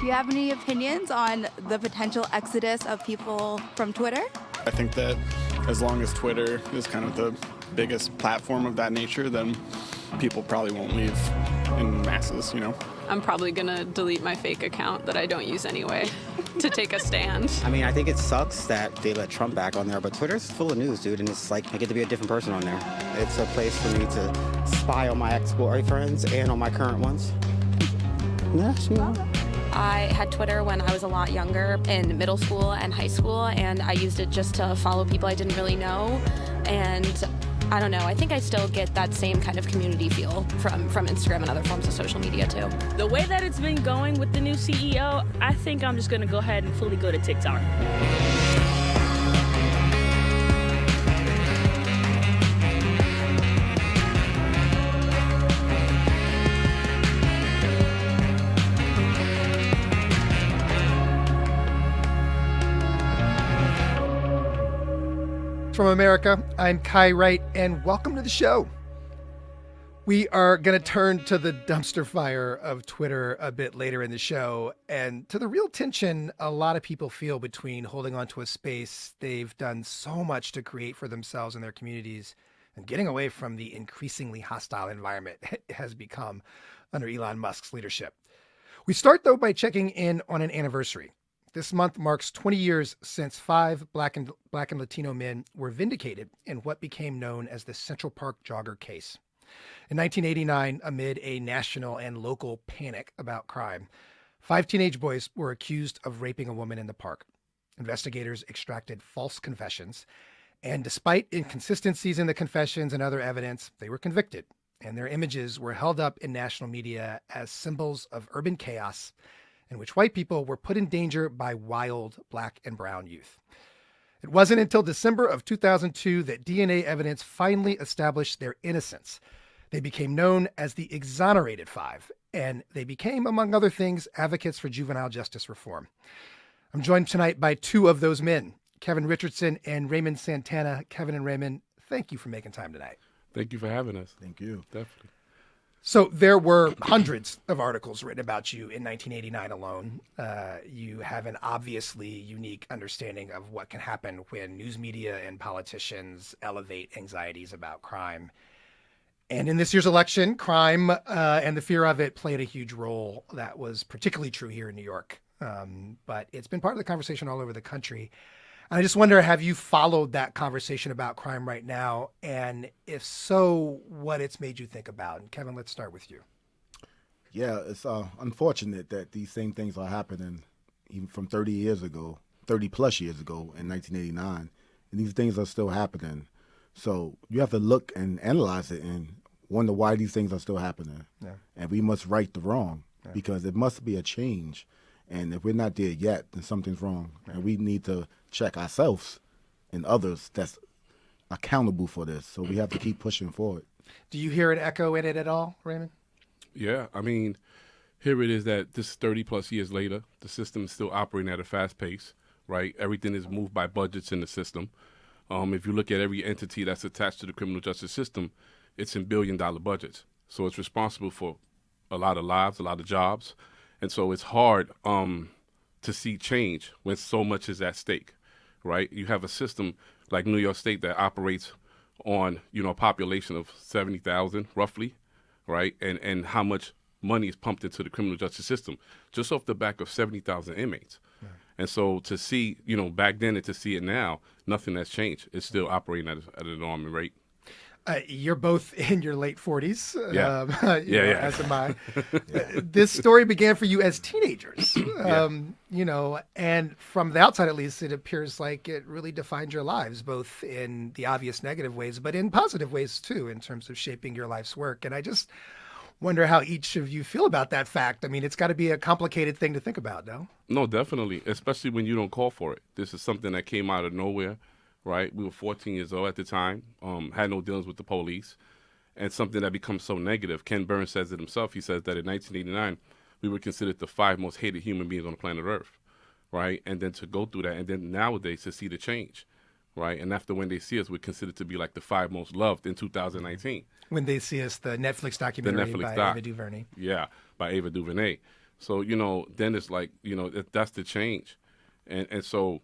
Do you have any opinions on the potential exodus of people from Twitter? I think that as long as Twitter is kind of the biggest platform of that nature, then people probably won't leave in masses, you know? I'm probably going to delete my fake account that I don't use anyway to take a stand. I mean, I think it sucks that they let Trump back on there, but Twitter's full of news, dude, and it's like I get to be a different person on there. It's a place for me to spy on my ex-boyfriends and on my current ones. Yeah, you know. I had Twitter when I was a lot younger, in middle school and high school, and I used it just to follow people I didn't really know. And I don't know, I think I still get that same kind of community feel from Instagram and other forms of social media too. The way that it's been going with the new CEO, I think I'm just gonna go ahead and fully go to TikTok. From America, I'm Kai Wright, and welcome to the show. We are going to turn to the dumpster fire of Twitter a bit later in the show, and to the real tension a lot of people feel between holding on to a space they've done so much to create for themselves and their communities and getting away from the increasingly hostile environment it has become under Elon Musk's leadership. We start, though, by checking in on an anniversary. This month marks 20 years since 5 Black and Latino men were vindicated in what became known as the Central Park Jogger case. In 1989, amid a national and local panic about crime, 5 teenage boys were accused of raping a woman in the park. Investigators extracted false confessions, and despite inconsistencies in the confessions and other evidence, they were convicted, and their images were held up in national media as symbols of urban chaos in which white people were put in danger by wild Black and brown youth. It wasn't until December of 2002 that DNA evidence finally established their innocence. They became known as the Exonerated 5, and they became, among other things, advocates for juvenile justice reform. I'm joined tonight by 2 of those men, Kevin Richardson and Raymond Santana. Kevin and Raymond, thank you for making time tonight. Thank you for having us. Thank you. Definitely. So there were hundreds of articles written about you in 1989 alone. You have an obviously unique understanding of what can happen when news media and politicians elevate anxieties about crime. And in this year's election, crime and the fear of it played a huge role. That was particularly true here in New York. But it's been part of the conversation all over the country. And I just wonder, have you followed that conversation about crime right now? And if so, what it's made you think about? And Kevin, let's start with you. Yeah, it's unfortunate that these same things are happening even from 30 plus years ago in 1989. And these things are still happening. So you have to look and analyze it and wonder why these things are still happening. Yeah. And we must right the wrong because it must be a change. And if we're not there yet, then something's wrong. And we need to check ourselves and others that's accountable for this. So we have to keep pushing forward. Do you hear an echo in it at all, Raymond? Yeah, I mean, here it is that this 30 plus years later, the system is still operating at a fast pace, right? Everything is moved by budgets in the system. If you look at every entity that's attached to the criminal justice system, it's in billion-dollar budgets. So it's responsible for a lot of lives, a lot of jobs. And so it's hard to see change when so much is at stake, right? You have a system like New York State that operates on, a population of 70,000 roughly, right? And how much money is pumped into the criminal justice system just off the back of 70,000 inmates. Right. And so to see, back then and to see it now, nothing has changed. It's still operating at an alarming rate. You're both in your late 40s, as am I. Yeah. This story began for you as teenagers, and from the outside at least, it appears like it really defined your lives, both in the obvious negative ways, but in positive ways too, in terms of shaping your life's work. And I just wonder how each of you feel about that fact. I mean, it's got to be a complicated thing to think about, no? No, definitely, especially when you don't call for it. This is something that came out of nowhere. Right, we were 14 years old at the time, had no dealings with the police, and something that becomes so negative. Ken Burns says it himself. He says that in 1989, we were considered the 5 most hated human beings on the planet Earth, right? And then to go through that, and then nowadays to see the change, right? And after when they see us, we're considered to be like the 5 most loved in 2019. When they see us, the Netflix documentary by Ava DuVernay. Yeah, by Ava DuVernay. So, then it's like, that's the change. And so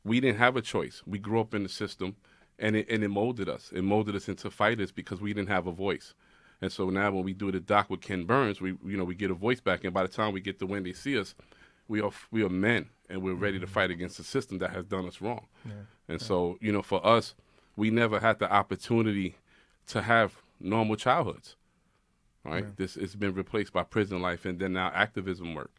we didn't have a choice. We grew up in the system, and it molded us. It molded us into fighters because we didn't have a voice. And so now when we do the doc with Ken Burns, we get a voice back. And by the time we get to when they see us, we are men, and we're ready to fight against the system that has done us wrong. Yeah. And so, for us, we never had the opportunity to have normal childhoods, right? Yeah. It's been replaced by prison life and then now activism work.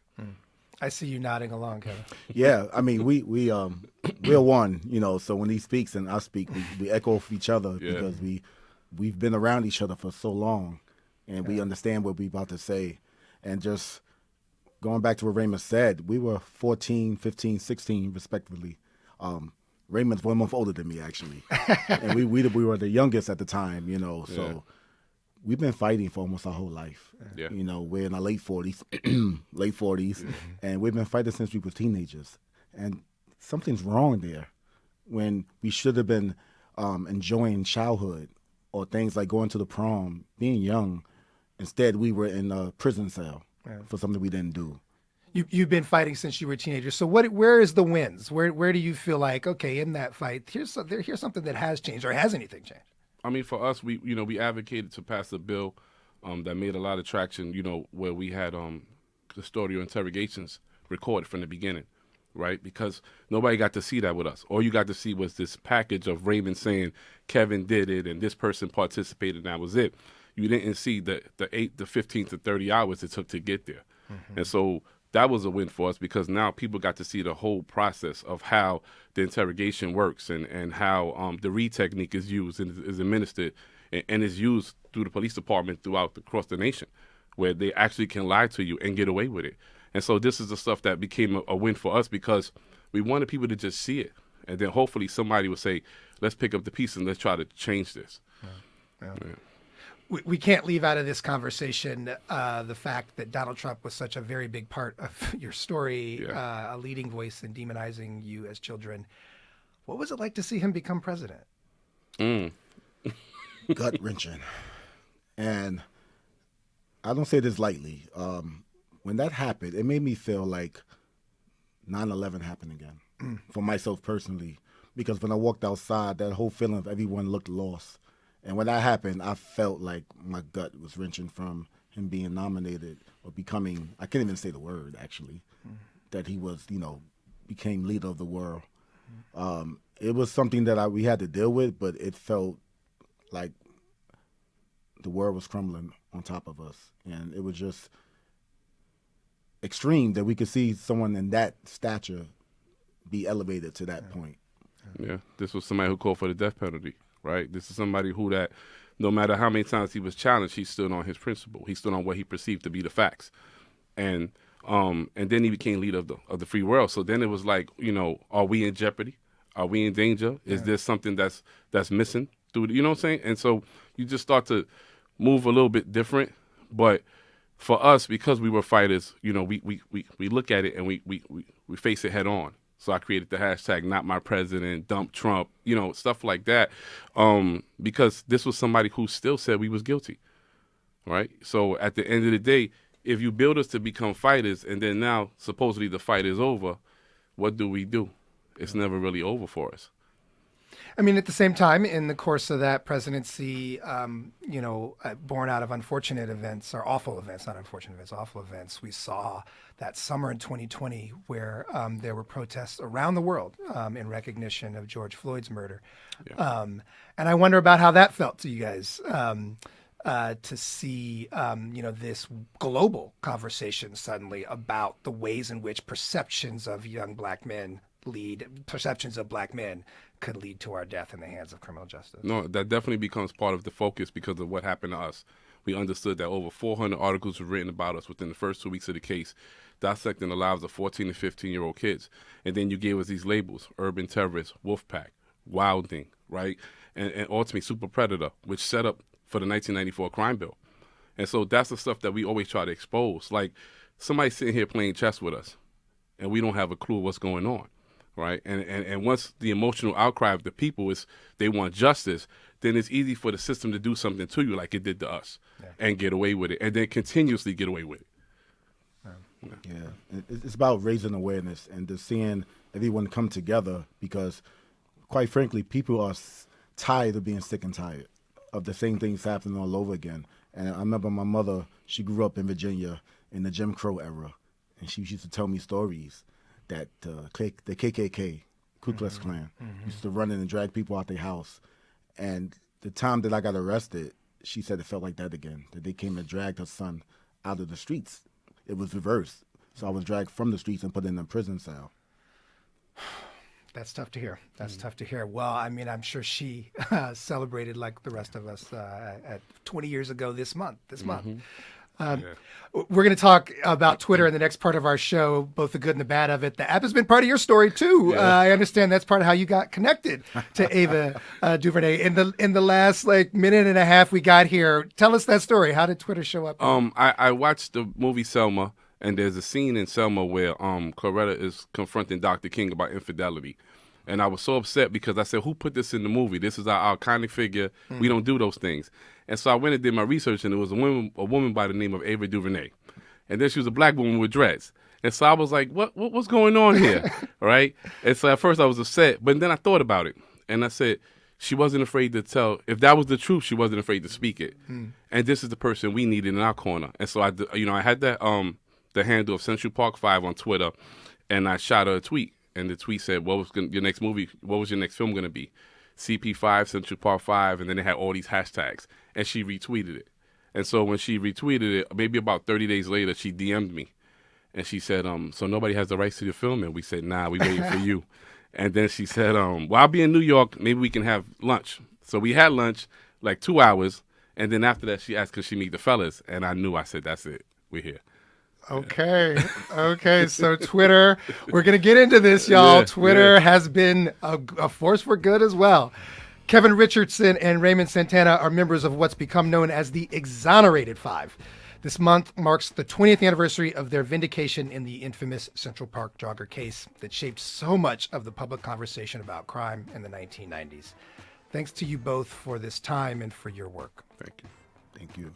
I see you nodding along, Kevin. Yeah, I mean, we're one, so when he speaks and I speak, we echo off each other because we've been around each other for so long, and we understand what we're about to say. And just going back to what Raymond said, we were 14, 15, 16, respectively. Raymond's 1 month older than me, actually. And we were the youngest at the time, so we've been fighting for almost our whole life. Yeah. We're in our late 40s, and we've been fighting since we were teenagers. And something's wrong there when we should have been enjoying childhood or things like going to the prom, being young. Instead, we were in a prison cell for something we didn't do. You've been fighting since you were teenagers. So where is the wins? Where do you feel like, okay, in that fight, here's something that has changed, or has anything changed? I mean, for us, we advocated to pass a bill that made a lot of traction, where we had custodial interrogations recorded from the beginning, right? Because nobody got to see that with us. All you got to see was this package of Raymond saying Kevin did it and this person participated, and that was it. You didn't see the 15 to 30 hours it took to get there. Mm-hmm. And so that was a win for us because now people got to see the whole process of how the interrogation works and how the Reed technique is used and is administered and is used through the police department across the nation, where they actually can lie to you and get away with it. And so this is the stuff that became a win for us because we wanted people to just see it. And then hopefully somebody would say, let's pick up the pieces and let's try to change this. Yeah. We can't leave out of this conversation the fact that Donald Trump was such a very big part of your story, a leading voice in demonizing you as children. What was it like to see him become president? Gut-wrenching. And I don't say this lightly. When that happened, it made me feel like 9/11 happened again for myself personally. Because when I walked outside, that whole feeling of everyone looked lost. And when that happened, I felt like my gut was wrenching from him being nominated or becoming, I can't even say the word, actually, that he was, became leader of the world. It was something that we had to deal with, but it felt like the world was crumbling on top of us. And it was just extreme that we could see someone in that stature be elevated to that point. Yeah, this was somebody who called for the death penalty. Right. This is somebody who that no matter how many times he was challenged, he stood on his principle. He stood on what he perceived to be the facts. And then he became leader of the free world. So then it was like, are we in jeopardy? Are we in danger? Is there something that's missing through you know what I'm saying? And so you just start to move a little bit different. But for us, because we were fighters, we look at it and we face it head on. So I created the hashtag #NotMyPresident, dump Trump, stuff like that, because this was somebody who still said we was guilty, right? So at the end of the day, if you build us to become fighters and then now supposedly the fight is over, what do? It's never really over for us. I mean, at the same time, in the course of that presidency, born out of unfortunate events, or awful events, not unfortunate events, awful events, we saw that summer in 2020 where there were protests around the world in recognition of George Floyd's murder. Yeah. And I wonder about how that felt to you guys to see, this global conversation suddenly about the ways in which perceptions of black men could lead to our death in the hands of criminal justice. No, that definitely becomes part of the focus because of what happened to us. We understood that over 400 articles were written about us within the first 2 weeks of the case, dissecting the lives of 14 and 15-year-old kids. And then you gave us these labels: urban terrorist, wolf pack, wilding, right? And ultimately super predator, which set up for the 1994 crime bill. And so that's the stuff that we always try to expose. Like somebody sitting here playing chess with us, and we don't have a clue what's going on. Right. And once the emotional outcry of the people is they want justice, then it's easy for the system to do something to you like it did to us and get away with it and then continuously get away with it. Yeah, it's about raising awareness and just seeing everyone come together because, quite frankly, people are tired of being sick and tired of the same things happening all over again. And I remember my mother, she grew up in Virginia in the Jim Crow era, and she used to tell me stories that the KKK, Ku Klux Klan, used to run in and drag people out their house. And the time that I got arrested, she said it felt like that again, that they came and dragged her son out of the streets. It was reversed. So I was dragged from the streets and put in a prison cell. That's tough to hear. That's tough to hear. Well, I mean, I'm sure she celebrated like the rest of us at 20 years ago this month. We're going to talk about Twitter in the next part of our show, both the good and the bad of it. The app has been part of your story too. I understand that's part of how you got connected to Ava DuVernay. In the last like minute and a half we got here, tell us that story. How did Twitter show up? I watched the movie Selma, and there's a scene in Selma where Coretta is confronting Dr. King about infidelity. And I was so upset because I said, who put this in the movie? This is our iconic figure. We don't do those things. And so I went and did my research, and it was a woman by the name of Ava DuVernay. And then she was a black woman with dreads. And so I was like, what's going on here? Right? And so at first I was upset, but then I thought about it. And I said, she wasn't afraid to tell. If that was the truth, she wasn't afraid to speak it. And this is the person we needed in our corner. And so I had that the handle of Central Park 5 on Twitter, and I shot her a tweet. And the tweet said, what was your next film going to be? CP5, Central Park 5, and then they had all these hashtags. And she retweeted it. And so when she retweeted it, maybe about 30 days later, she DM'd me. And she said, so nobody has the rights to the film? And we said, nah, we waiting for you. And then she said, well, I'll be in New York. Maybe we can have lunch. So we had lunch, like 2 hours. And then after that, she asked, could she meet the fellas? And I knew, I said, that's it. We're here. Okay. So Twitter, we're going to get into this, y'all. Twitter has been a force for good as well. Kevin Richardson and Raymond Santana are members of what's become known as the Exonerated Five. This month marks the 20th anniversary of their vindication in the infamous Central Park jogger case that shaped so much of the public conversation about crime in the 1990s. Thanks to you both for this time and for your work. Thank you. Thank you.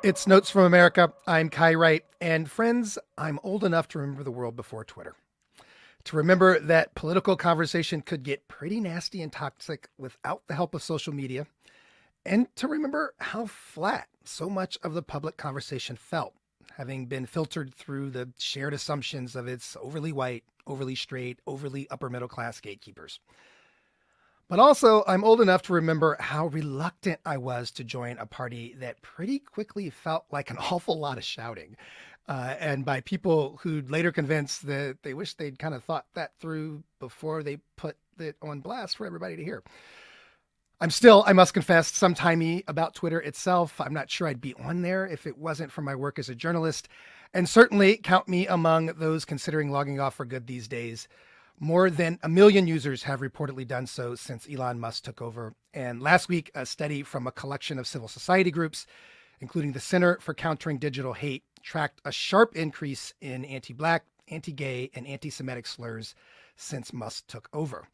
It's Notes from America. I'm Kai Wright. And friends, I'm old enough to remember the world before Twitter. To remember that political conversation could get pretty nasty and toxic without the help of social media. And to remember how flat so much of the public conversation felt, having been filtered through the shared assumptions of it's overly white, overly straight, overly upper middle class gatekeepers. But also, I'm old enough to remember how reluctant I was to join a party that pretty quickly felt like an awful lot of shouting. And by people who'd later convinced that they wish they'd kind of thought that through before they put it on blast for everybody to hear. I'm still, I must confess, sometimey about Twitter itself. I'm not sure I'd be on there if it wasn't for my work as a journalist. And certainly count me among those considering logging off for good these days. More than 1 million users have reportedly done so since Elon Musk took over. And last week, a study from a collection of civil society groups, including the Center for Countering Digital Hate, tracked a sharp increase in anti-Black, anti-gay, and anti-Semitic slurs since Musk took over.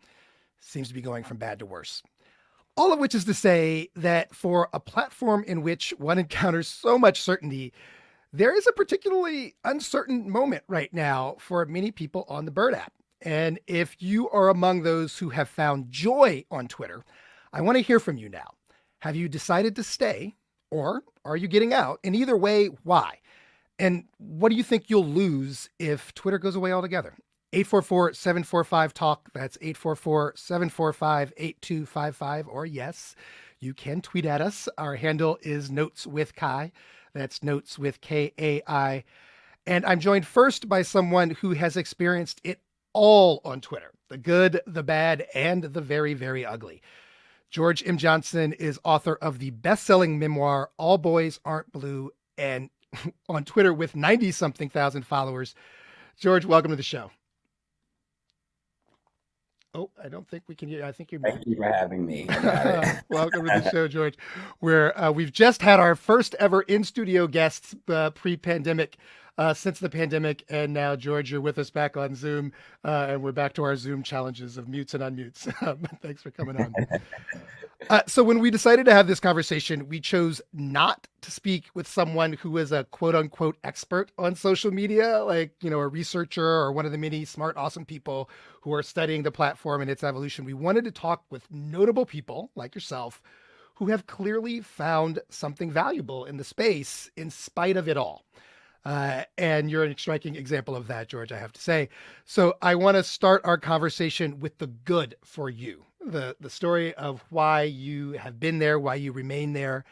Seems to be going from bad to worse. All of which is to say that for a platform in which one encounters so much certainty, there is a particularly uncertain moment right now for many people on the Bird app. And if you are among those who have found joy on Twitter, I want to hear from you now. Have you decided to stay, or are you getting out? And either way, why? And what do you think you'll lose if Twitter goes away altogether? 844-745-TALK. That's 844-745-8255. Or yes, you can tweet at us. Our handle is Notes with Kai. That's Notes with Kai. And I'm joined first by someone who has experienced it all on Twitter, the good, the bad, and the very, very ugly. George M. Johnson is author of the best-selling memoir, All Boys Aren't Blue, and on Twitter with 90-something thousand followers. George, welcome to the show. Oh, I don't think we can hear. I think you're. Thank you for having me. Welcome to the show, George. Where we've just had our first ever in-studio guests pre-pandemic, since the pandemic, and now George, you're with us back on Zoom, and we're back to our Zoom challenges of mutes and unmutes. Thanks for coming on. So when we decided to have this conversation, we chose not to speak with someone who is a quote unquote expert on social media, like, you know, a researcher or one of the many smart, awesome people who are studying the platform and its evolution. We wanted to talk with notable people like yourself who have clearly found something valuable in the space in spite of it all. And you're a striking example of that, George, I have to say. So I want to start our conversation with the good for you, the story of why you have been there, why you remain there.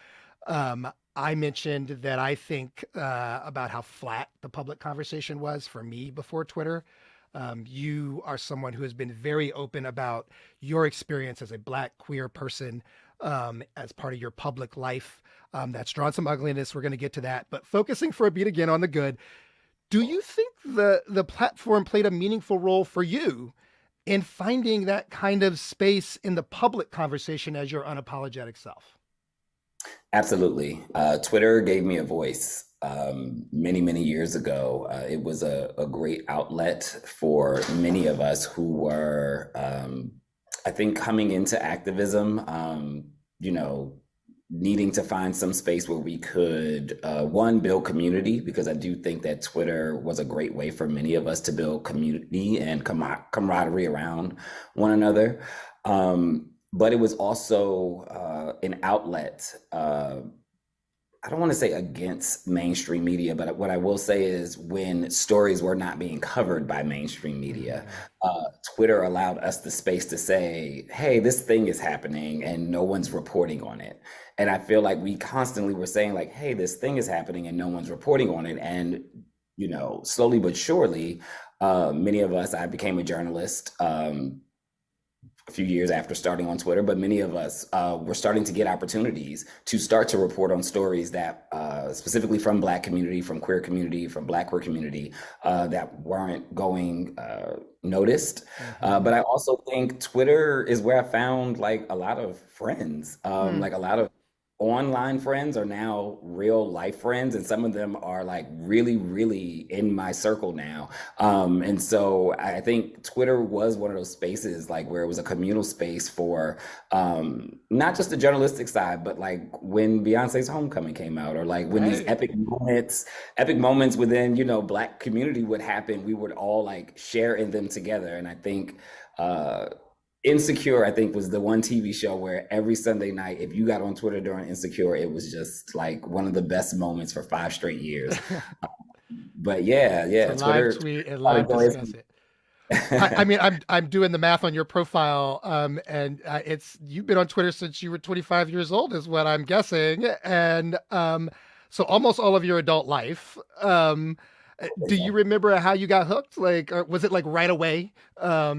I mentioned that I think about how flat the public conversation was for me before Twitter. You are someone who has been very open about your experience as a Black queer person as part of your public life. That's drawn some ugliness. We're going to get to that. But focusing for a beat again on the good, do you think the platform played a meaningful role for you in finding that kind of space in the public conversation as your unapologetic self? Absolutely. Twitter gave me a voice many, many years ago. It was a great outlet for many of us who were, I think, coming into activism, needing to find some space where we could, one, build community, because I do think that Twitter was a great way for many of us to build community and camaraderie around one another. But it was also an outlet, I don't want to say against mainstream media, but what I will say is when stories were not being covered by mainstream media, Twitter allowed us the space to say, hey, this thing is happening and no one's reporting on it. And I feel like we constantly were saying like, hey, this thing is happening and no one's reporting on it. And, slowly but surely, many of us, I became a journalist a few years after starting on Twitter, but many of us were starting to get opportunities to start to report on stories that specifically from Black community, from queer community, from Black queer community that weren't going noticed. But I also think Twitter is where I found like a lot of friends, like a lot of online friends are now real life friends, and some of them are like really, really in my circle now. And so I think Twitter was one of those spaces like where it was a communal space for not just the journalistic side, but like when Beyonce's Homecoming came out, or like when these epic moments within, Black community would happen, we would all like share in them together. And I think Insecure, I think, was the one TV show where every Sunday night, if you got on Twitter during Insecure, it was just like one of the best moments for 5 straight years. But yeah, so Twitter. Live tweet and live discuss it. I mean, I'm doing the math on your profile, and it's you've been on Twitter since you were 25 years old, is what I'm guessing, and so almost all of your adult life. Do you remember how you got hooked? Like, or was it like right away, or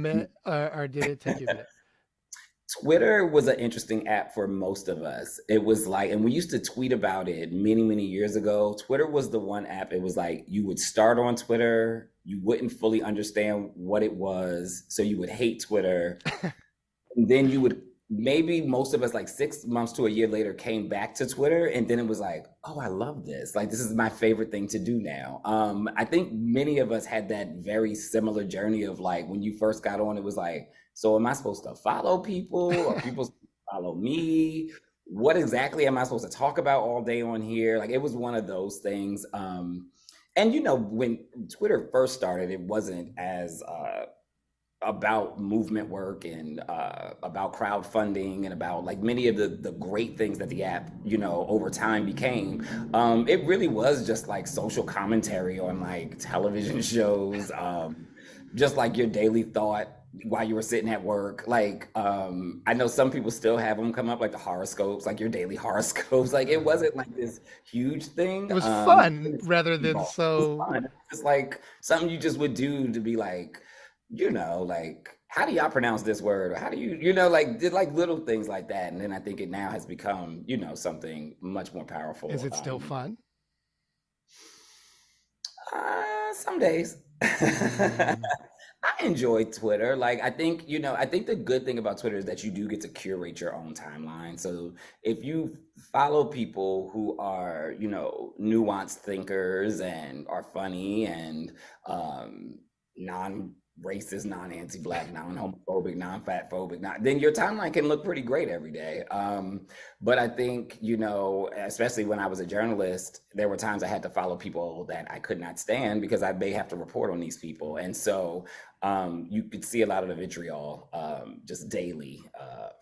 did it take you a minute? Twitter was an interesting app for most of us. It was like, and we used to tweet about it many, many years ago. Twitter was the one app, it was like you would start on Twitter, you wouldn't fully understand what it was, so you would hate Twitter. And then you would, maybe most of us, like 6 months to a year later, came back to Twitter, and then it was like, oh, I love this. Like, this is my favorite thing to do now. I think many of us had that very similar journey of like, when you first got on, it was like, so am I supposed to follow people, or people supposed to follow me? What exactly am I supposed to talk about all day on here? Like, it was one of those things. And when Twitter first started, it wasn't as about movement work and about crowdfunding and about like many of the great things that the app, over time became. It really was just like social commentary on like television shows, just like your daily thought while you were sitting at work. Like, I know some people still have them come up, like the horoscopes, like your daily horoscopes. Like, it wasn't like this huge thing. It was fun rather than It so. was fun. It's like something you just would do to be like, like, how do y'all pronounce this word? Or how do you, like, did like little things like that. And then I think it now has become, something much more powerful. Is it still fun? Some days. I enjoy Twitter. Like, I think the good thing about Twitter is that you do get to curate your own timeline. So if you follow people who are, nuanced thinkers and are funny and non-racist, non-anti-Black, non-homophobic, non-fatphobic, then your timeline can look pretty great every day. But I think, especially when I was a journalist, there were times I had to follow people that I could not stand because I may have to report on these people. And so you could see a lot of the vitriol just daily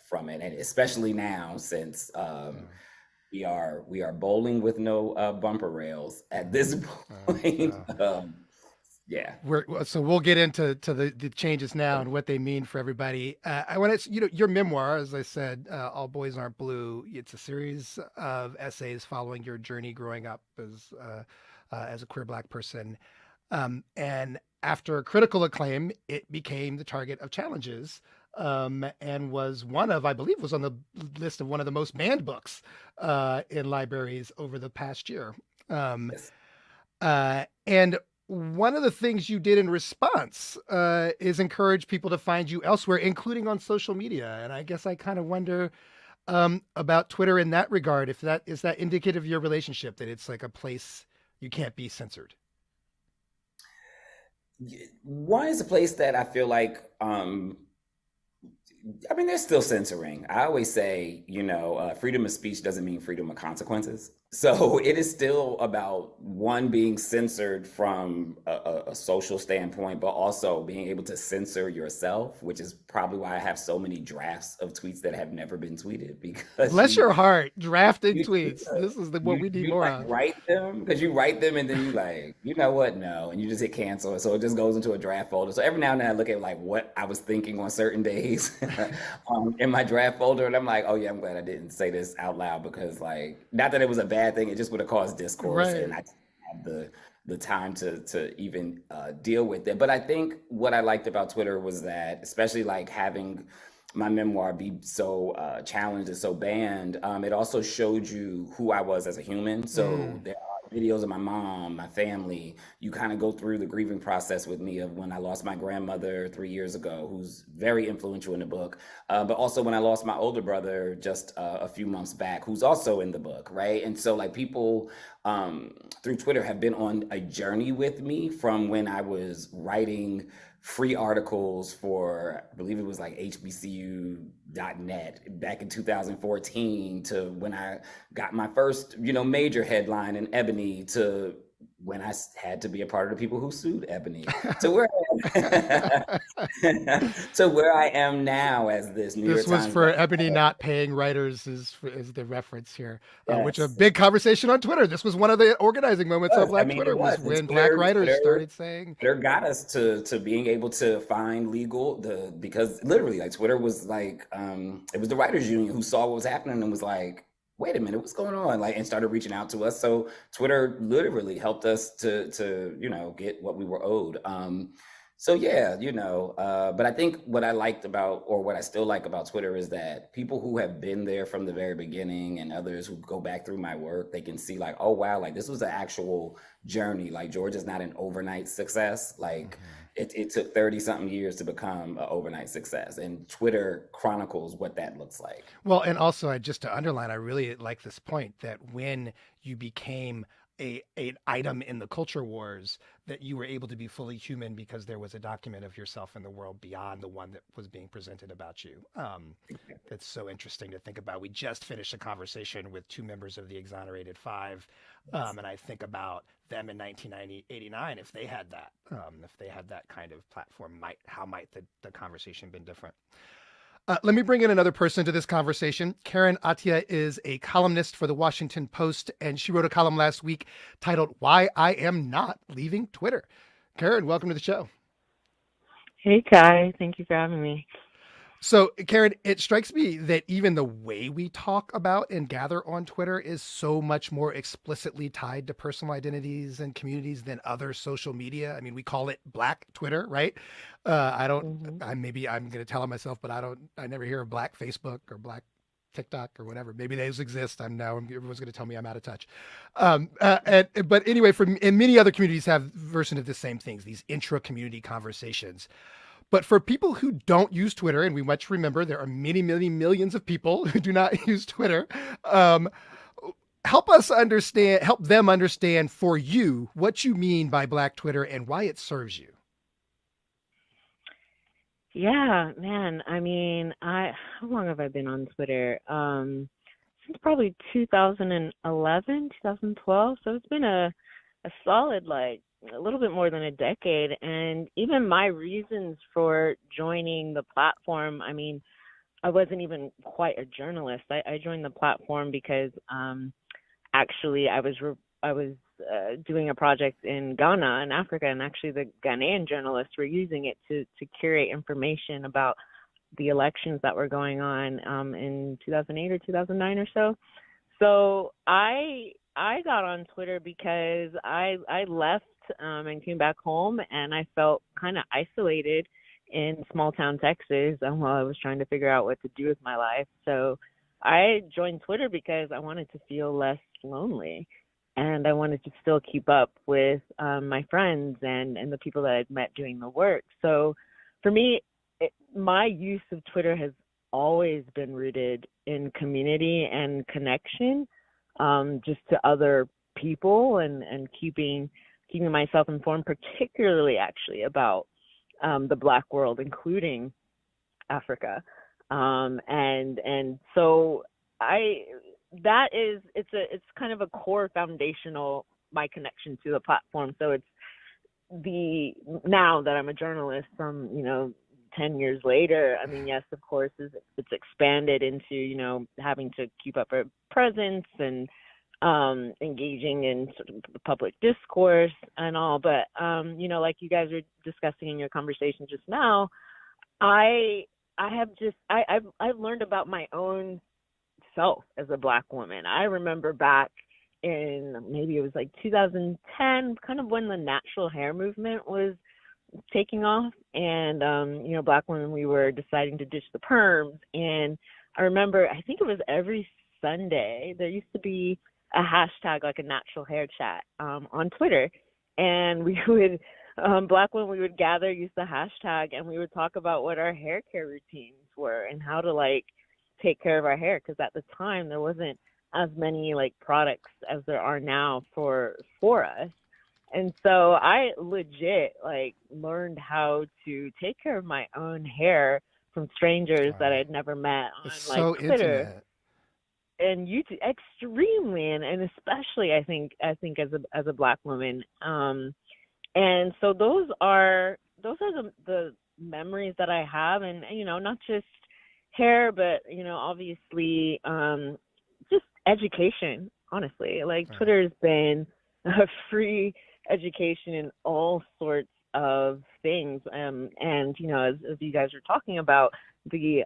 from it. And especially now, since we are bowling with no bumper rails at this point. Yeah. So we'll get into the changes now and what they mean for everybody. I want to, your memoir, as I said, All Boys Aren't Blue. It's a series of essays following your journey growing up as a queer Black person. And after critical acclaim, it became the target of challenges, and was I believe was on the list of one of the most banned books in libraries over the past year. Yes. And one of the things you did in response is encourage people to find you elsewhere, including on social media. And I guess I kind of wonder about Twitter in that regard, if that is that indicative of your relationship, that it's like a place you can't be censored. One is a place that I feel like, there's still censoring. I always say, freedom of speech doesn't mean freedom of consequences. So it is still about one being censored from a social standpoint, but also being able to censor yourself, which is probably why I have so many drafts of tweets that have never been tweeted. Because bless your heart, drafting tweets. This is what we need more of. Write them, because you write them and then you like, you know what? No, and you just hit cancel, so it just goes into a draft folder. So every now and then I look at like what I was thinking on certain days in my draft folder, and I'm like, oh yeah, I'm glad I didn't say this out loud, because like, not that it was a bad thing, it just would have caused discourse, right. And I didn't have the time to even deal with it. But I think what I liked about Twitter was that, especially like having my memoir be so challenged and so banned, it also showed you who I was as a human. So there are videos of my mom, my family. You kind of go through the grieving process with me of when I lost my grandmother 3 years ago, who's very influential in the book, but also when I lost my older brother just a few months back, who's also in the book, right? And so like people through Twitter have been on a journey with me from when I was writing free articles for, I believe it was like HBCU.net back in 2014, to when I got my first, major headline in Ebony, to when I had to be a part of the people who sued Ebony. So we're to where I am now as this New This York was Times for bestseller. Ebony not paying writers is the reference here, which a Yes. big conversation on Twitter. This was one of the organizing moments of I Black mean, Twitter it was was. And when Black writers started saying, Twitter got us to being able to find because literally like Twitter was like it was the writers union who saw what was happening and was like, wait a minute, what's going on? Like, and started reaching out to us. So Twitter literally helped us to get what we were owed. So yeah, but I think what I liked about, or what I still like about Twitter is that people who have been there from the very beginning and others who go back through my work, they can see like, oh wow, like this was an actual journey. Like George is not an overnight success. Like it took 30 something years to become an overnight success. And Twitter chronicles what that looks like. well, and also just to underline, I really like this point that when you became an item in the culture wars, that you were able to be fully human because there was a document of yourself in the world beyond the one that was being presented about you. That's so interesting to think about. We just finished a conversation with two members of the Exonerated Five, and I think about them in 1989. If they had that kind of platform, how might the conversation been different? Let me bring in another person to this conversation. Karen Attia is a columnist for the Washington Post, and she wrote a column last week titled "Why I Am Not Leaving Twitter." Karen, welcome to the show. Hey, Kai. Thank you for having me. So, Karen, it strikes me that even the way we talk about and gather on Twitter is so much more explicitly tied to personal identities and communities than other social media. I mean, we call it Black Twitter, right? I'm going to tell on myself, but I never hear of Black Facebook or Black TikTok or whatever. Maybe those exist. Everyone's going to tell me I'm out of touch. But anyway, and many other communities have version of the same things, these intra-community conversations. But for people who don't use Twitter, and we must remember there are many, many millions of people who do not use Twitter, help them understand for you what you mean by Black Twitter and why it serves you. Yeah, man. I mean, how long have I been on Twitter? Since probably 2011, 2012. So it's been a solid, like, a little bit more than a decade. And even my reasons for joining the platform, I mean, I wasn't even quite a journalist. I joined the platform because actually I was doing a project in Ghana in Africa, and actually the Ghanaian journalists were using it to curate information about the elections that were going on in 2008 or 2009 or so. So I got on Twitter because I left and came back home, and I felt kind of isolated in small town Texas while I was trying to figure out what to do with my life. So I joined Twitter because I wanted to feel less lonely, and I wanted to still keep up with my friends and the people that I'd met doing the work. So for me, my use of Twitter has always been rooted in community and connection, just to other people and keeping myself informed, particularly actually about the Black world, including Africa. And so it's kind of a core foundational, my connection to the platform. So it's now that I'm a journalist from, 10 years later, I mean, yes, of course, it's expanded into, having to keep up a presence and engaging in sort of public discourse and all. But, like you guys are discussing in your conversation just now, I've learned about my own self as a Black woman. I remember back in, maybe it was like 2010, kind of when the natural hair movement was taking off, and Black women, we were deciding to ditch the perms. And I remember, I think it was every Sunday, there used to be a hashtag, like a natural hair chat on Twitter, and we would Black women, we would gather, use the hashtag, and we would talk about what our hair care routines were and how to like take care of our hair, because at the time there wasn't as many like products as there are now for us. And so I legit like learned how to take care of my own hair from strangers that I'd never met on So Twitter. intimate. And YouTube, extremely, and especially I think as a Black woman, and so those are those are the memories that I have, and not just hair, but obviously just education. Honestly, like Twitter has been a free education in all sorts of things, and as you guys were talking about the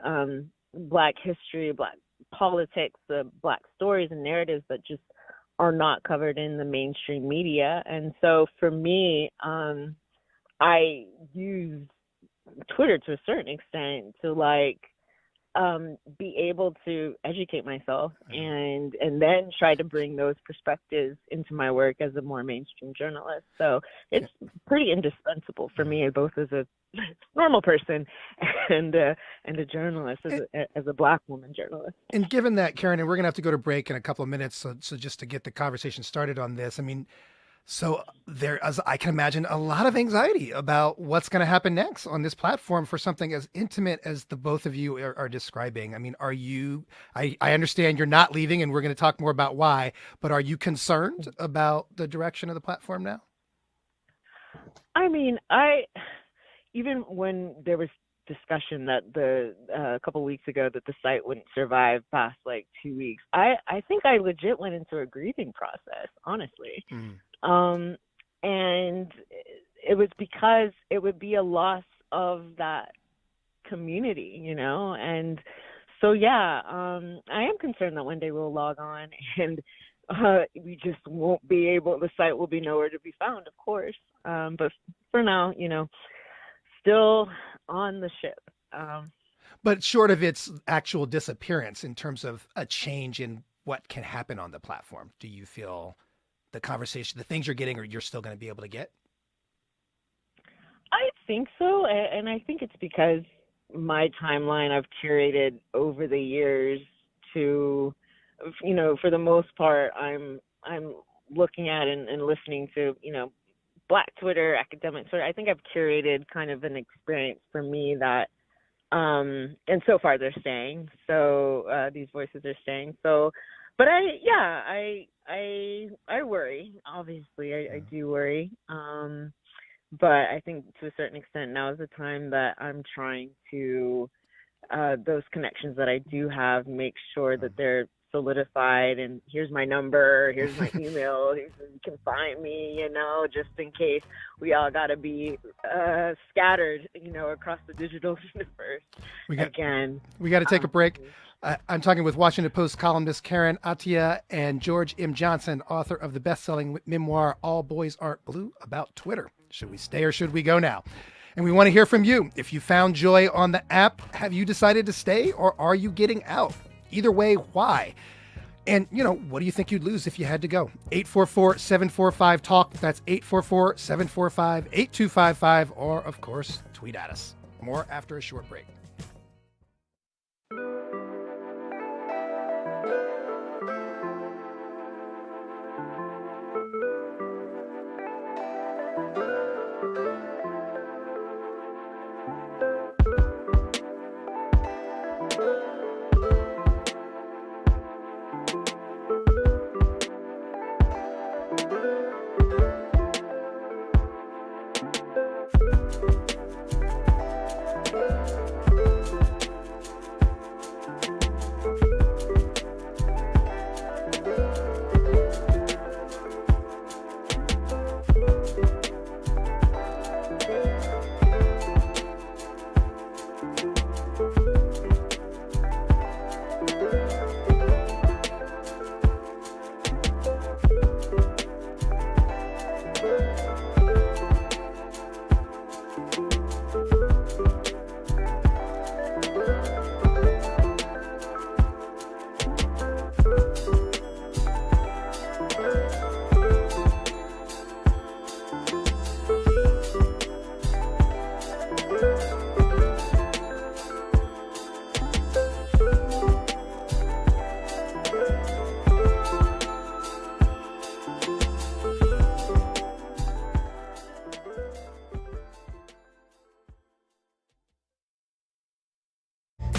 Black history, Black politics, the Black stories and narratives that just are not covered in the mainstream media. And so for me, I use Twitter to a certain extent to be able to educate myself and then try to bring those perspectives into my work as a more mainstream journalist. So it's pretty indispensable for me, both as a normal person and a journalist, as a Black woman journalist. And given that, Karen, and we're going to have to go to break in a couple of minutes, so just to get the conversation started on this, I mean, so there, as I can imagine, a lot of anxiety about what's going to happen next on this platform for something as intimate as the both of you are describing. I mean, are you, I understand you're not leaving, and we're going to talk more about why, but are you concerned about the direction of the platform now? I mean, even when there was discussion that a couple of weeks ago that the site wouldn't survive past 2 weeks, I think I legit went into a grieving process, honestly. And it was because it would be a loss of that community, and so I am concerned that one day we'll log on and we just won't be able, the site will be nowhere to be found, of course, but for now, still on the ship. But short of its actual disappearance, in terms of a change in what can happen on the platform, do you feel the conversation, the things you're getting, or you're still going to be able to get? I think so. And I think it's because my timeline I've curated over the years to, for the most part, I'm looking at and listening to, Black Twitter, academic Twitter. I think I've curated kind of an experience for me that, and so far they're staying. So these voices are staying. So, but I worry. Obviously, I do worry. But I think to a certain extent now is the time that I'm trying to, those connections that I do have, make sure that they're solidified, and here's my number, here's my email, you can find me, just in case we all got to be scattered, across the digital universe. We got to take a break. I'm talking with Washington Post columnist Karen Attiah and George M. Johnson, author of the best-selling memoir All Boys Aren't Blue, about Twitter. Should we stay or should we go now? And we want to hear from you. If you found joy on the app, have you decided to stay, or are you getting out? Either way, why? And, what do you think you'd lose if you had to go? 844-745-TALK. That's 844-745-8255. Or, of course, tweet at us. More after a short break.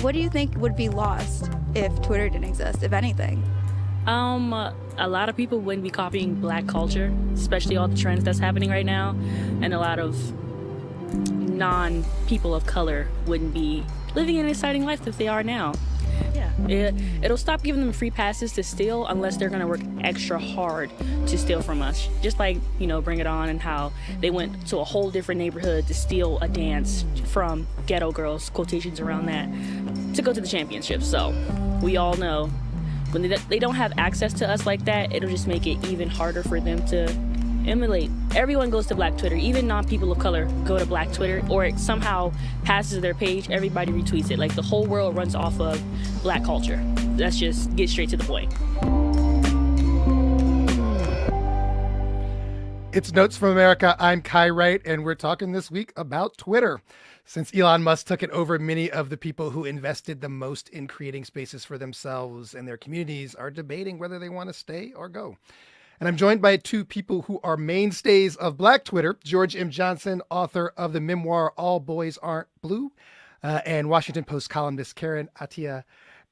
What do you think would be lost if Twitter didn't exist, if anything? A lot of people wouldn't be copying Black culture, especially all the trends that's happening right now, and a lot of non-people of color wouldn't be living an exciting life that they are now. Yeah, it'll stop giving them free passes to steal unless they're going to work extra hard to steal from us. Just like, Bring It On, and how they went to a whole different neighborhood to steal a dance from ghetto girls, quotations around that, to go to the championship. So we all know when they don't have access to us like that, it'll just make it even harder for them to emulate. Everyone goes to Black Twitter. Even non-people of color go to Black Twitter, or it somehow passes their page. Everybody retweets it. Like, the whole world runs off of Black culture. Let's just get straight to the point. It's Notes from America. I'm Kai Wright, and we're talking this week about Twitter. Since Elon Musk took it over, many of the people who invested the most in creating spaces for themselves and their communities are debating whether they want to stay or go. And I'm joined by two people who are mainstays of Black Twitter: George M. Johnson, author of the memoir All Boys Aren't Blue, and Washington Post columnist Karen Attiah.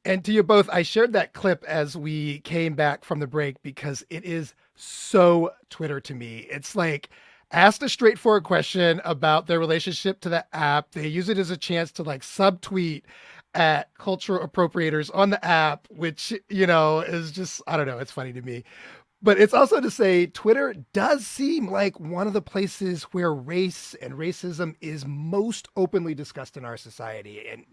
And to you both, I shared that clip as we came back from the break because it is so Twitter to me. It's like, asked a straightforward question about their relationship to the app. They use it as a chance to subtweet at cultural appropriators on the app, which, is just, I don't know, it's funny to me. But it's also to say Twitter does seem like one of the places where race and racism is most openly discussed in our society. And,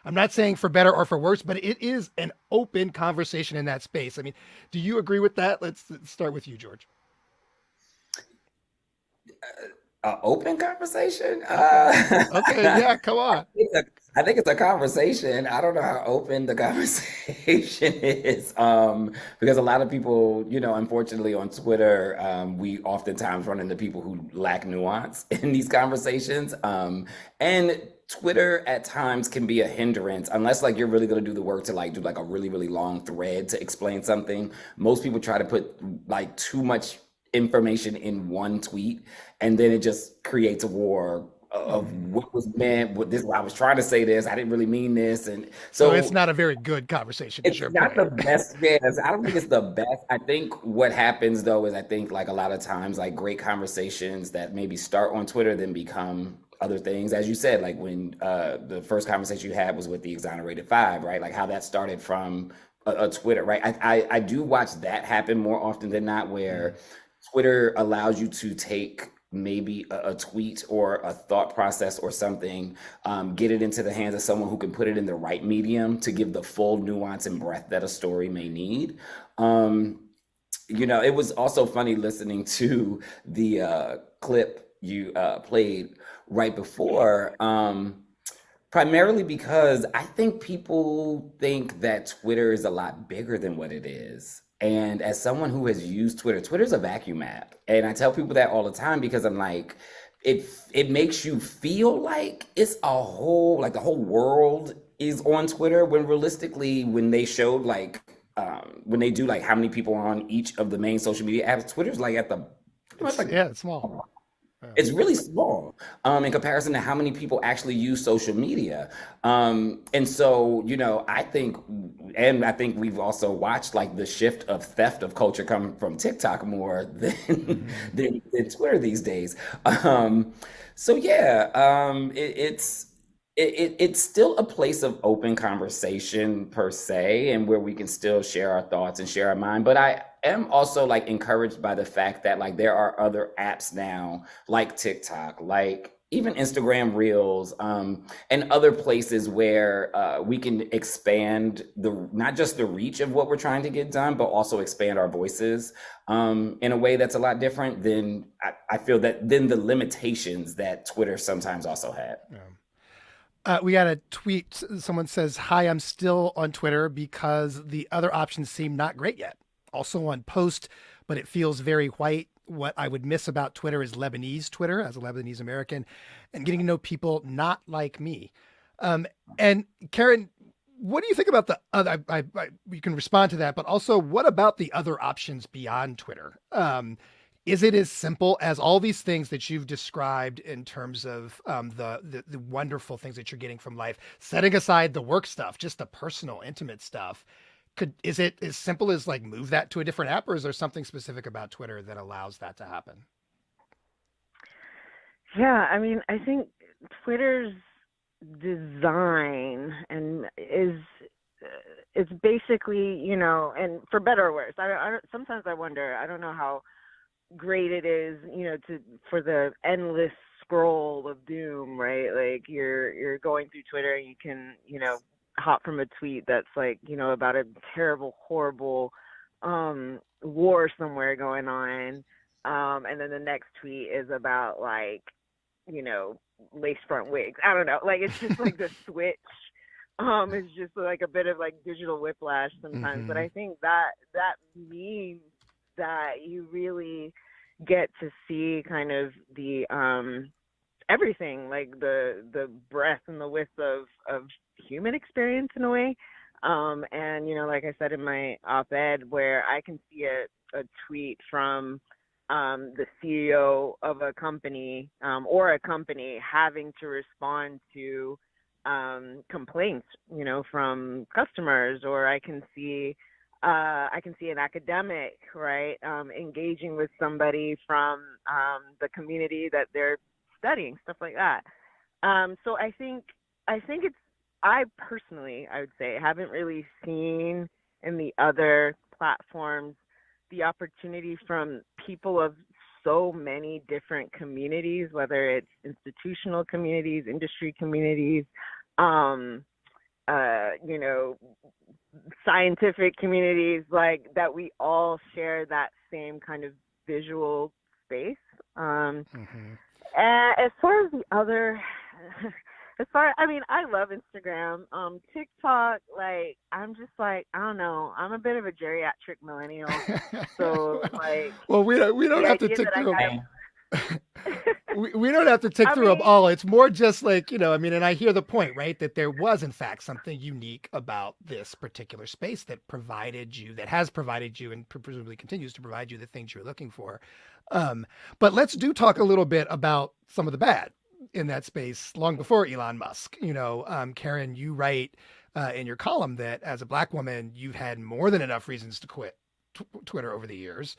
I'm not saying for better or for worse, but it is an open conversation in that space. I mean, do you agree with that? Let's start with you, George. Open conversation? Okay, yeah, come on. I think it's a conversation. I don't know how open the conversation is, because a lot of people, unfortunately on Twitter, we oftentimes run into people who lack nuance in these conversations. And Twitter at times can be a hindrance unless you're really going to do the work to do a really, really long thread to explain something. Most people try to put too much information in one tweet, and then it just creates a war of what was meant. What this, I was trying to say this. I didn't really mean this, and so it's not a very good conversation. It's not the best. Yes, I don't think it's the best. I think what happens though is I think a lot of times great conversations that maybe start on Twitter then become other things, as you said, when the first conversation you had was with the Exonerated 5, right? How that started from a Twitter, right? I do watch that happen more often than not, where Twitter allows you to take maybe a tweet or a thought process or something, get it into the hands of someone who can put it in the right medium to give the full nuance and breadth that a story may need. It was also funny listening to the clip you played right before, primarily because I think people think that Twitter is a lot bigger than what it is. And as someone who has used Twitter, Twitter's a vacuum app. And I tell people that all the time because I'm like, it makes you feel like it's a whole, the whole world is on Twitter, when realistically, when they showed when they do how many people are on each of the main social media apps, Twitter's at the, it's small. It's really small in comparison to how many people actually use social media. And so, I think we've also watched the shift of theft of culture coming from TikTok more than Twitter these days. It's still a place of open conversation per se, and where we can still share our thoughts and share our mind. But I am also encouraged by the fact that there are other apps now, like TikTok, even Instagram Reels, and other places where we can expand not just the reach of what we're trying to get done, but also expand our voices in a way that's a lot different than I feel than the limitations that Twitter sometimes also had. Yeah. We got a tweet. Someone says, "Hi, I'm still on Twitter because the other options seem not great yet. Also on Post, but it feels very white. What I would miss about Twitter is Lebanese Twitter, as a Lebanese American, and getting to know people not like me." And Karen, what do you think about the other? You can respond to that, but also, what about the other options beyond Twitter? Is it as simple as all these things that you've described in terms of the wonderful things that you're getting from life, setting aside the work stuff, just the personal, intimate stuff? Is it as simple as move that to a different app, or is there something specific about Twitter that allows that to happen? Yeah, I mean, I think Twitter's design and is it's basically, and for better or worse. I don't, sometimes I wonder. I don't know how great it is, for the endless scroll of doom, right? Like you're going through Twitter and you can, hop from a tweet that's like, about a terrible, horrible war somewhere going on. And then the next tweet is about like, lace front wigs. I don't know. Like it's just like the switch. It's just like a bit of like digital whiplash sometimes. Mm-hmm. But I think that means that you really get to see kind of the everything, like the breadth and the width of human experience in a way. And like I said in my op-ed, where I can see a tweet from the CEO of a company or a company having to respond to complaints, from customers, or I can see an academic, right, engaging with somebody from the community that they're studying, stuff like that. So I think I personally, I would say, haven't really seen in the other platforms the opportunity from people of so many different communities, whether it's institutional communities, industry communities, scientific communities, like that we all share that same kind of visual space. As far as the other, I love Instagram, TikTok, like, I'm just like, I don't know, I'm a bit of a geriatric millennial, so like, well, we don't have to tick through them. we don't have to tick through them all. It's more just like, and I hear the point, right, that there was in fact something unique about this particular space that has provided you and presumably continues to provide you the things you're looking for. But let's talk a little bit about some of the bad in that space long before Elon Musk. Karen, you write in your column that as a Black woman, you've had more than enough reasons to quit Twitter over the years.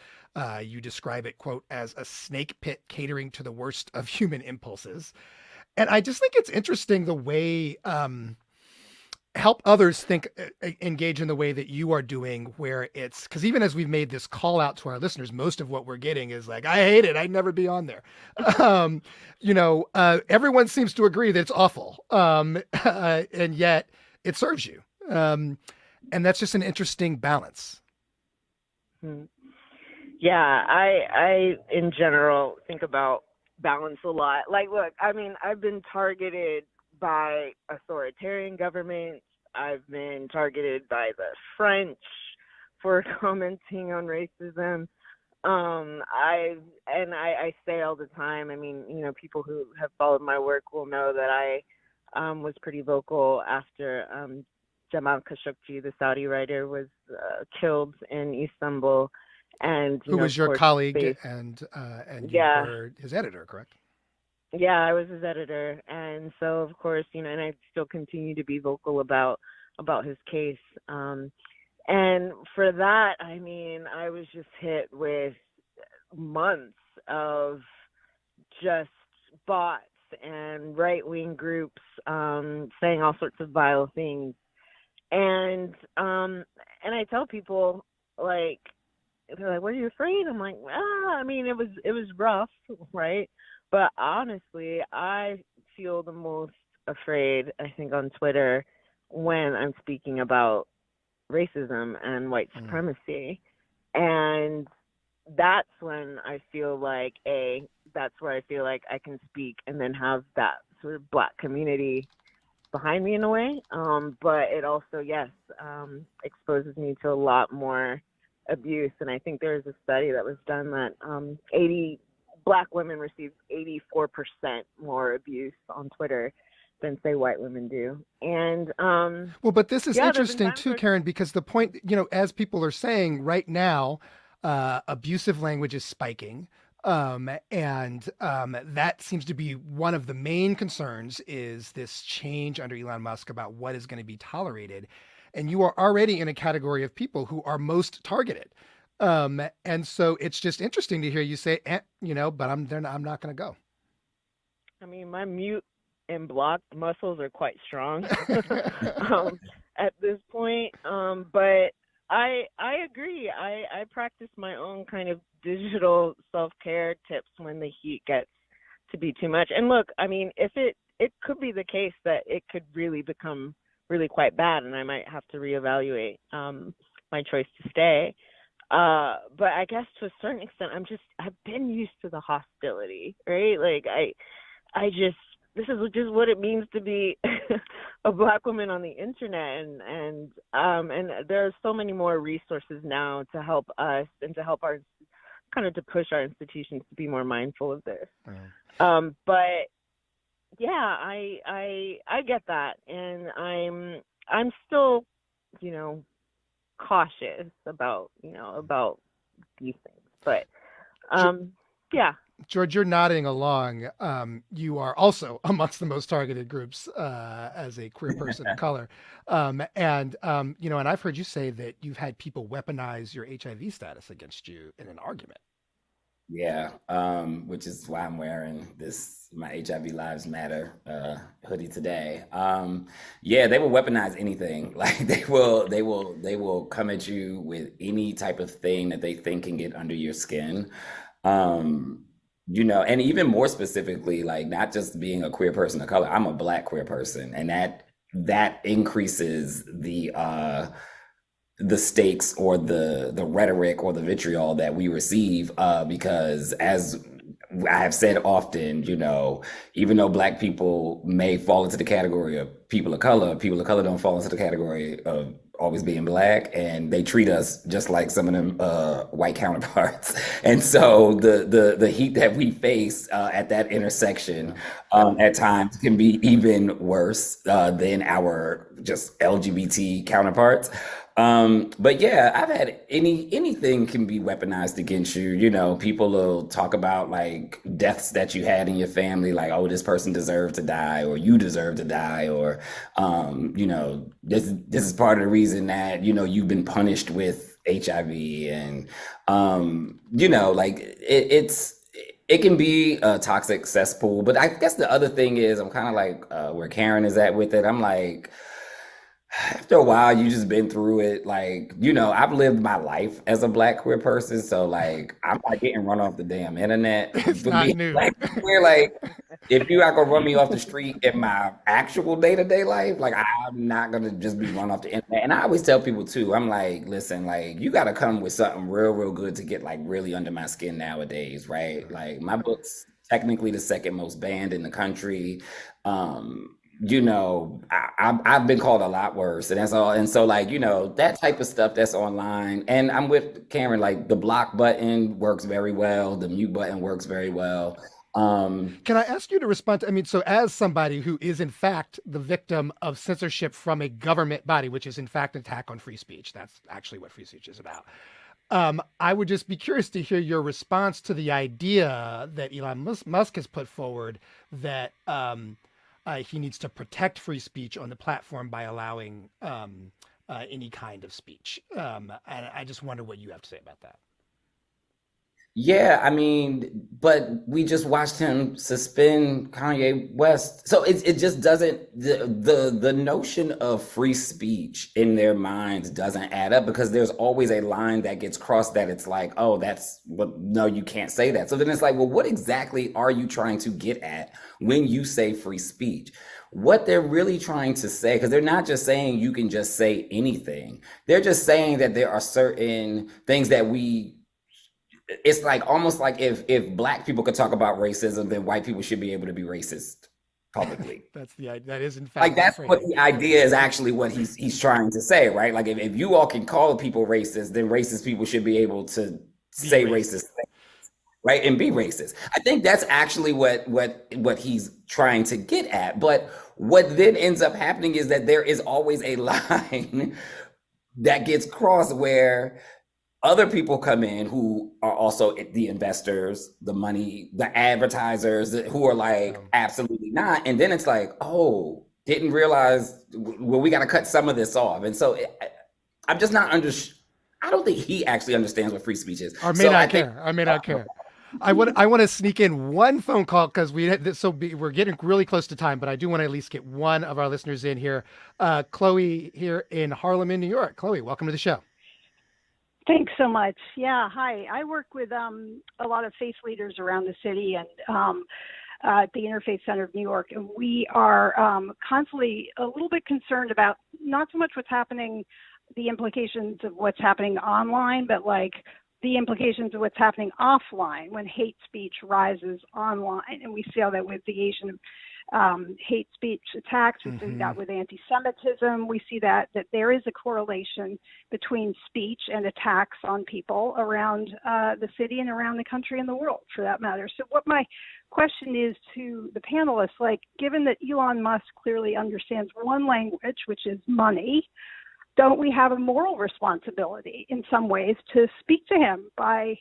You describe it, quote, as a snake pit catering to the worst of human impulses. And I just think it's interesting the way help others engage in the way that you are doing, where it's, because even as we've made this call out to our listeners, most of what we're getting is like, I hate it, I'd never be on there. Everyone seems to agree that it's awful. And yet it serves you. And that's just an interesting balance. Yeah, I in general think about balance a lot. Like, look, I've been targeted by authoritarian governments. I've been targeted by the French for commenting on racism. I say all the time, people who have followed my work will know that I was pretty vocal after Jamal Khashoggi, the Saudi writer, was killed in Istanbul. And who was your colleague and you were his editor, correct? Yeah, I was his editor, and so of course, and I still continue to be vocal about his case. And for that, I was just hit with months of just bots and right-wing groups saying all sorts of vile things. And I tell people, like, they're like, "Were you afraid?" I'm like, it was rough, right? But honestly, I feel the most afraid, I think, on Twitter when I'm speaking about racism and white supremacy. And that's when I feel like, that's where I feel like I can speak and then have that sort of Black community behind me in a way. But it also, exposes me to a lot more abuse. And I think there was a study that was done that Black women receive 84% more abuse on Twitter than, say, white women do. And but this is interesting too, Karen, because the point, as people are saying right now, abusive language is spiking. And that seems to be one of the main concerns, is this change under Elon Musk about what is going to be tolerated. And you are already in a category of people who are most targeted. And so it's just interesting to hear you say, but I'm not going to go. My mute in block, the muscles are quite strong at this point. But I agree. I practice my own kind of digital self-care tips when the heat gets to be too much. And look, I mean, if it could be the case that it could really become really quite bad, and I might have to reevaluate my choice to stay. But I guess to a certain extent, I've been used to the hostility, right? Like this is just what it means to be a Black woman on the internet, and there are so many more resources now to help us and to help our to push our institutions to be more mindful of this. But yeah, I get that, and I'm still, cautious about these things. But yeah. George, you're nodding along. You are also amongst the most targeted groups as a queer person of color. And I've heard you say that you've had people weaponize your HIV status against you in an argument. Yeah, which is why I'm wearing my HIV Lives Matter hoodie today. Yeah, they will weaponize anything. Like they will come at you with any type of thing that they think can get under your skin. And even more specifically, like not just being a queer person of color, I'm a Black queer person, and that increases the stakes or the rhetoric or the vitriol that we receive, because as I have said often, even though Black people may fall into the category of people of color don't fall into the category of always being Black, and they treat us just like some of them white counterparts. And so the heat that we face at that intersection at times can be even worse than our just LGBT counterparts. But yeah, I've had anything can be weaponized against you. People will talk about like deaths that you had in your family, like, oh, this person deserved to die, or you deserve to die, or this is part of the reason that you've been punished with HIV, and like it can be a toxic cesspool. But I guess the other thing is I'm kind of like where Karen is at with it. I'm like, after a while, you just been through it. Like, I've lived my life as a Black queer person. So like, I'm not getting run off the damn internet. It's not new. Like, we're like, if you are going to run me off the street in my actual day-to-day life, like I'm not going to just be run off the internet. And I always tell people too, I'm like, listen, like you got to come with something real, real good to get like really under my skin nowadays. Right. Like my book's technically the second most banned in the country. I've been called a lot worse, and that's all. And so like, that type of stuff that's online, and I'm with Karen, like the block button works very well. The mute button works very well. Can I ask you to respond to, so as somebody who is in fact the victim of censorship from a government body, which is in fact an attack on free speech, that's actually what free speech is about. I would just be curious to hear your response to the idea that Elon Musk has put forward that, he needs to protect free speech on the platform by allowing any kind of speech. And I just wonder what you have to say about that. Yeah, but we just watched him suspend Kanye West. So it just doesn't, the notion of free speech in their minds doesn't add up, because there's always a line that gets crossed that it's like, oh, no, you can't say that. So then it's like, well, what exactly are you trying to get at when you say free speech? What they're really trying to say, because they're not just saying you can just say anything. They're just saying that there are certain things that it's like almost like if Black people could talk about racism, then white people should be able to be racist publicly. That is in fact like that's what the idea is, actually what he's trying to say, right? Like if you all can call people racist, then racist people should be able to say racist things, right? And be racist. I think that's actually what he's trying to get at. But what then ends up happening is that there is always a line that gets crossed where other people come in who are also the investors, the money, the advertisers, who are like, absolutely not. And then it's like, oh, didn't realize, well, we got to cut some of this off. And so I'm just not I don't think he actually understands what free speech is. I may not care. I want to sneak in one phone call because we're getting really close to time, but I do want to at least get one of our listeners in here. Chloe here in Harlem, in New York. Chloe, welcome to the show. Thanks so much. Yeah, hi. I work with a lot of faith leaders around the city and at the Interfaith Center of New York, and we are constantly a little bit concerned about not so much what's happening, the implications of what's happening online, but like the implications of what's happening offline when hate speech rises online. And we see all that with the Asian hate speech attacks. We see that with anti-Semitism. We see that there is a correlation between speech and attacks on people around the city and around the country and the world, for that matter. So what my question is to the panelists, like, given that Elon Musk clearly understands one language, which is money, don't we have a moral responsibility in some ways to speak to him by,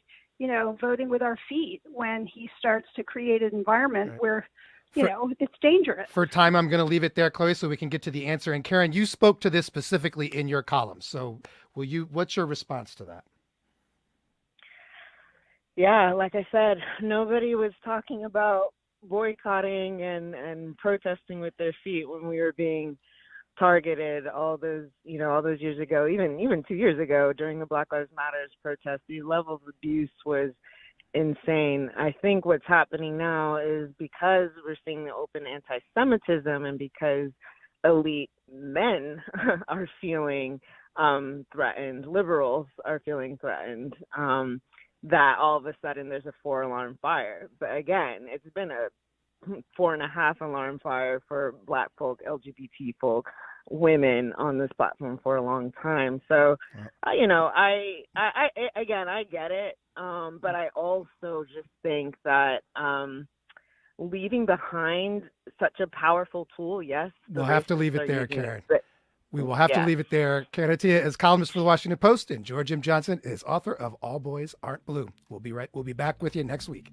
voting with our feet when he starts to create an environment where, it's dangerous? For time, I'm going to leave it there, Chloe, so we can get to the answer. And Karen, you spoke to this specifically in your column. So what's your response to that? Yeah, like I said, nobody was talking about boycotting and protesting with their feet when we were being targeted all those years ago, even 2 years ago during the Black Lives Matter protests. The level of abuse was insane. I think what's happening now is because we're seeing the open anti-Semitism and because elite men are feeling threatened, liberals are feeling threatened, that all of a sudden there's a 4-alarm fire. But again, it's been a 4.5 alarm fire for Black folk, LGBT folk, women on this platform for a long time. So, I get it. But I also just think that leaving behind such a powerful tool, yes. We'll have to leave it there, Karen. We will have to leave it there. Karen Attiah is columnist for the Washington Post, and George M. Johnson is author of All Boys Aren't Blue. We'll be back with you next week.